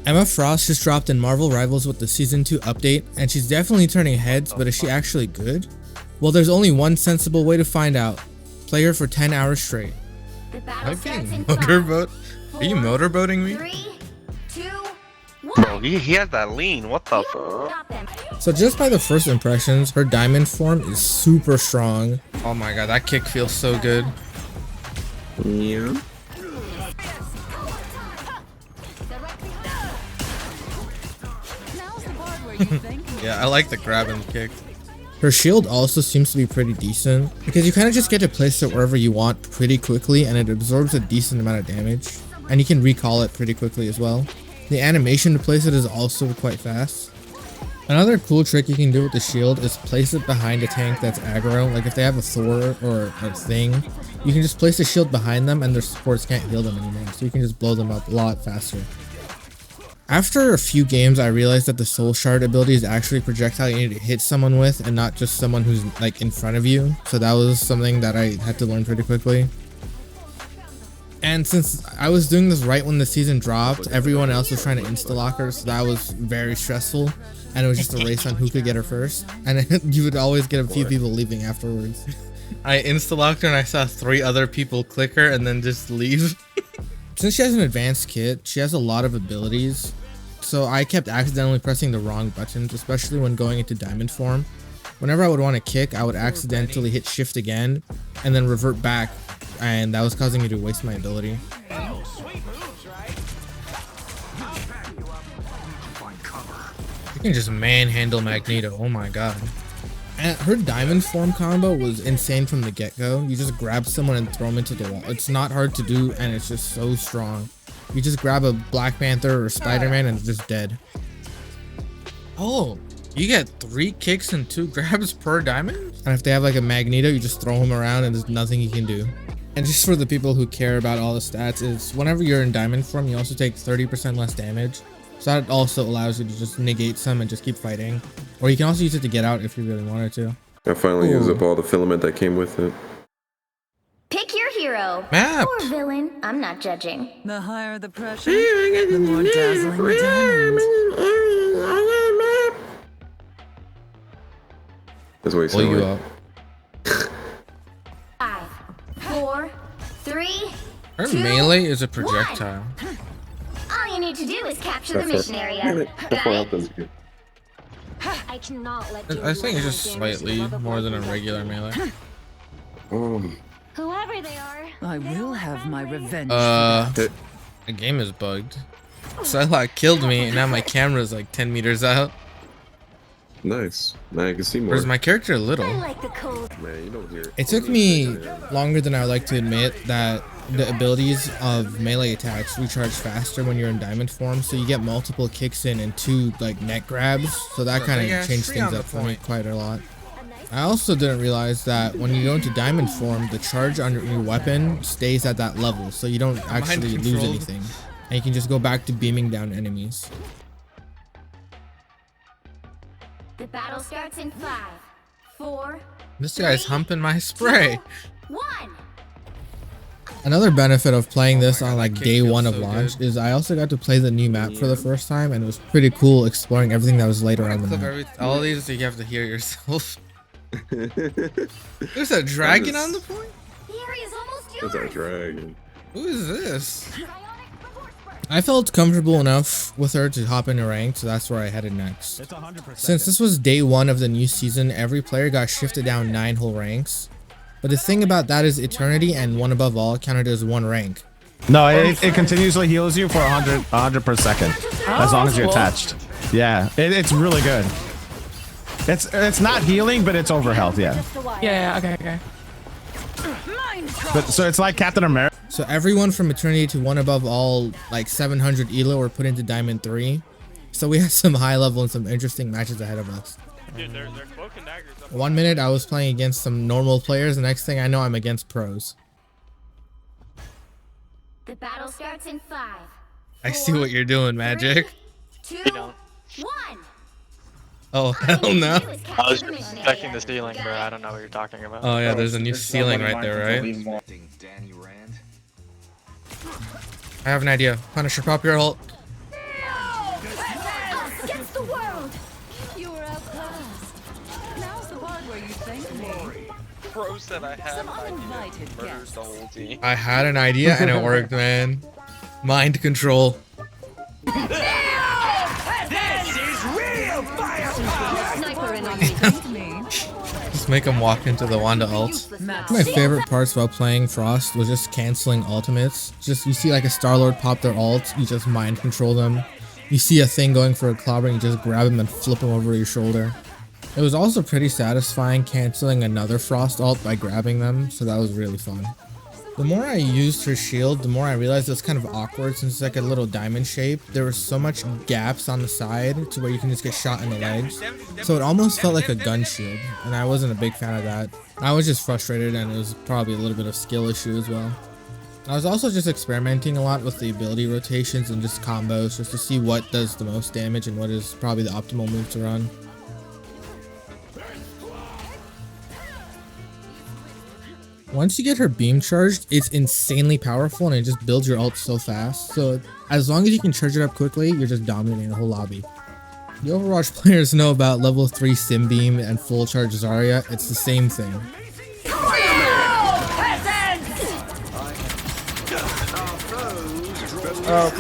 Emma Frost just dropped in Marvel Rivals with the Season 2 update, and she's definitely turning heads, but is she actually good? Well, there's only one sensible way to find out. Play her for 10 hours straight. Am I being motorboat? Are you motorboating me? 3, 2, 1. Bro, he has that lean. What the fuck? Stop them. So just by the first impressions, her diamond form is super strong. Oh my god, that kick feels so good. Yeah. Yeah, I like the grab and kick. Her shield also seems to be pretty decent, because you kind of just get to place it wherever you want pretty quickly and it absorbs a decent amount of damage. And you can recall it pretty quickly as well. The animation to place it is also quite fast. Another cool trick you can do with the shield is place it behind a tank that's aggro. Like if they have a Thor or a thing, you can just place the shield behind them and their supports can't heal them anymore. So you can just blow them up a lot faster. After a few games, I realized that the Soul Shard ability is actually a projectile you need to hit someone with and not just someone who's like in front of you. So that was something that I had to learn pretty quickly. And since I was doing this right when the season dropped, everyone else was trying to insta-lock her, so that was very stressful. And it was just a race on who could get her first. And you would always get a few people leaving afterwards. I insta-locked her and I saw 3 other people click her and then just leave. Since she has an advanced kit, she has a lot of abilities. So I kept accidentally pressing the wrong buttons, especially when going into diamond form. Whenever I would want to kick, I would accidentally hit shift again and then revert back. And that was causing me to waste my ability. You can just manhandle Magneto. Oh my god. And her diamond form combo was insane from the get-go. You just grab someone and throw them into the wall. It's not hard to do and it's just so strong. You just grab a Black Panther or Spider-Man and it's just dead. Oh, you get 3 kicks and 2 grabs per diamond? And if they have like a Magneto, you just throw him around and there's nothing you can do. And just for the people who care about all the stats, is whenever you're in diamond form, you also take 30% less damage. So that also allows you to just negate some and just keep fighting. Or you can also use it to get out if you really wanted to. I finally used up all the filament that came with it. Pick your hero. Map. Or villain. I'm not judging. The higher the pressure, the more dazzling the diamond. That's what he Pull said. you up. 5, 4, 3. Her 2, melee is a projectile. 1. All you need to do is capture the mission area. Got it? I cannot let you I think it's just slightly more than a regular melee. Whoever they are. I will have my revenge. The game is bugged. Psylocke killed me and now my camera's like 10 meters out. Nice. Now I can see more. Where's my character I little? like the cold. Man, you don't hear. It took me longer than I would like to admit that the abilities of melee attacks recharge faster when you're in diamond form, so you get multiple kicks in and 2 like neck grabs, so that kind of changed things up for me quite a lot. I also didn't realize that when you go into diamond form, the charge on your weapon stays at that level, so you don't actually lose anything, and you can just go back to beaming down enemies. The battle starts in 5, 4, This guy's humping my spray. 1. Another benefit of playing this on like That kick day feels 1 of so launch good. is I also got to play the new map for the first time, and it was pretty cool exploring everything that was laid around the map. All of these you have to hear yourself. There's a dragon on the point? The area's almost yours. That's a dragon. Who is this? I felt comfortable enough with her to hop into ranked, so that's where I headed next. Since this was day 1 of the new season, every player got shifted down 9 whole ranks. But the thing about that is Eternity and One Above All counted as 1 rank. No, it continuously heals you for 100 per second, as long as you're attached. Yeah, it's really good. It's not healing, but it's over health. Yeah. Yeah, okay. But so it's like Captain America. So everyone from Eternity to One Above All, like 700 elo, were put into Diamond 3. So we had some high level and some interesting matches ahead of us. Dude, they're cloak and daggers. 1 minute I was playing against some normal players, the next thing I know I'm against pros. The battle starts in 5. I see what you're doing, Magic. 2, 1. Oh, hell no. I was checking the ceiling, bro. I don't know what you're talking about. Oh yeah, there's a new ceiling right there, right? I have an idea. Punisher, pop your ult. said I had an idea. Murders the whole team. I had an idea and it worked, man. Mind control. Sniper in on me. Just make him walk into the Wanda ult. My favorite parts while playing Frost was just canceling ultimates. Just you see like a Star-Lord pop their ult, you just mind control them. You see a thing going for a clobber, you just grab him and flip him over your shoulder. It was also pretty satisfying canceling another Frost ult by grabbing them, so that was really fun. The more I used her shield, the more I realized it was kind of awkward since it's like a little diamond shape. There were so much gaps on the side to where you can just get shot in the legs. So it almost felt like a gun shield, and I wasn't a big fan of that. I was just frustrated, and it was probably a little bit of skill issue as well. I was also just experimenting a lot with the ability rotations and just combos just to see what does the most damage and what is probably the optimal move to run. Once you get her beam charged, it's insanely powerful and it just builds your ult so fast. So as long as you can charge it up quickly, you're just dominating the whole lobby. The Overwatch players know about level 3 Sim Beam and full charge Zarya. It's the same thing.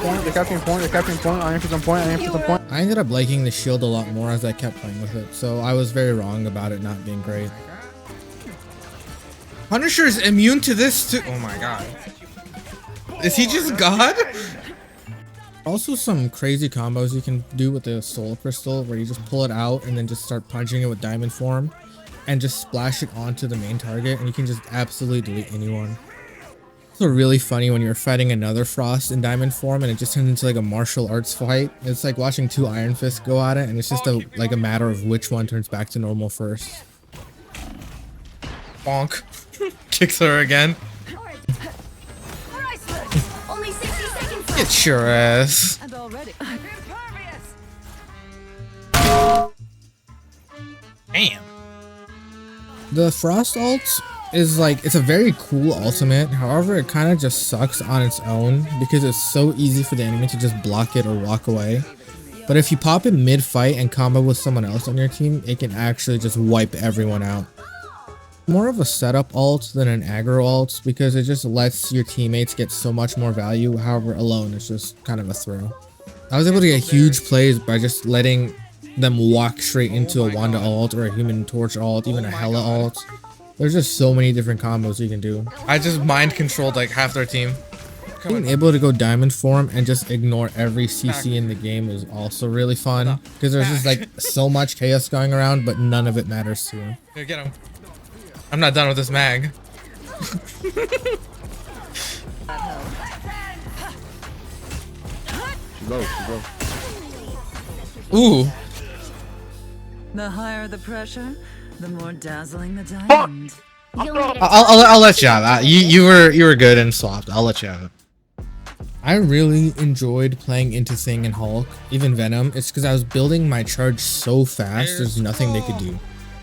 Point, they're capturing point, I am for some point, I ended up liking the shield a lot more as I kept playing with it, so I was very wrong about it not being great. Punisher is immune to this too. Oh my god. Is he just God? Also some crazy combos you can do with the Soul Crystal where you just pull it out and then just start punching it with Diamond Form and just splash it onto the main target and you can just absolutely delete anyone. It's also really funny when you're fighting another Frost in Diamond Form and it just turns into like a martial arts fight. It's like watching two Iron Fists go at it and it's just like a matter of which one turns back to normal first. Bonk. Kicks her again. Only 60 seconds left. Get your ass. And already. Damn. The Frost ult is like, it's a very cool ultimate, however it kind of just sucks on its own because it's so easy for the enemy to just block it or walk away. But if you pop it mid-fight and combo with someone else on your team, it can actually just wipe everyone out. More of a setup ult than an aggro ult because it just lets your teammates get so much more value, however alone it's just kind of a throw. I was able to get huge plays by just letting them walk straight into a Wanda ult or a Human Torch ult, even a Hela ult. There's just so many different combos you can do. I just mind controlled like half their team. Being able to go Diamond Form and just ignore every CC in the game is also really fun because there's just like so much chaos going around, but none of it matters to you. Here, get him. I'm not done with this mag. Ooh. The higher the pressure, the more dazzling the diamond. You'll need a I'll let you have it. You were good and swapped. I'll let you have it. I really enjoyed playing Into Thing and Hulk, even Venom. It's because I was building my charge so fast, there's nothing they could do.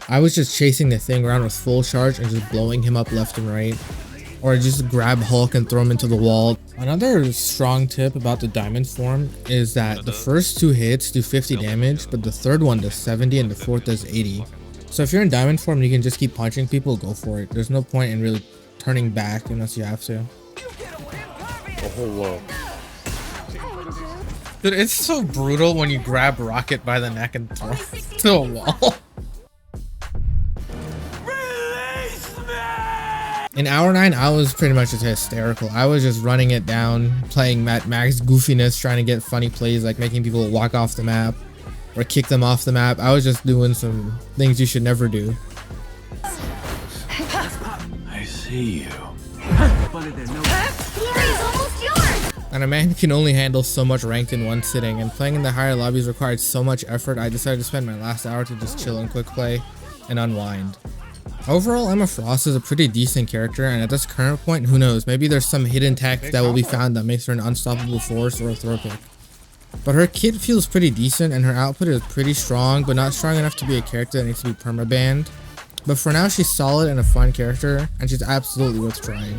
I was just chasing the thing around with full charge and just blowing him up left and right. Or just grab Hulk and throw him into the wall. Another strong tip about the Diamond Form is that the first 2 hits do 50 damage, but the third one does 70 and the fourth does 80. So if you're in Diamond Form and you can just keep punching people, go for it. There's no point in really turning back unless you have to. Dude, it's so brutal when you grab Rocket by the neck and throw it to a wall. In Hour 9, I was pretty much just hysterical. I was just running it down, playing Max goofiness, trying to get funny plays like making people walk off the map or kick them off the map. I was just doing some things you should never do. I see you. Glory's almost yours. And a man can only handle so much ranked in one sitting, and playing in the higher lobbies required so much effort, I decided to spend my last hour to just chill and quick play and unwind. Overall, Emma Frost is a pretty decent character, and at this current point, who knows, maybe there's some hidden tech that will be found that makes her an unstoppable force or a throw pick. But her kit feels pretty decent, and her output is pretty strong, but not strong enough to be a character that needs to be permabanned. But for now, she's solid and a fun character, and she's absolutely worth trying.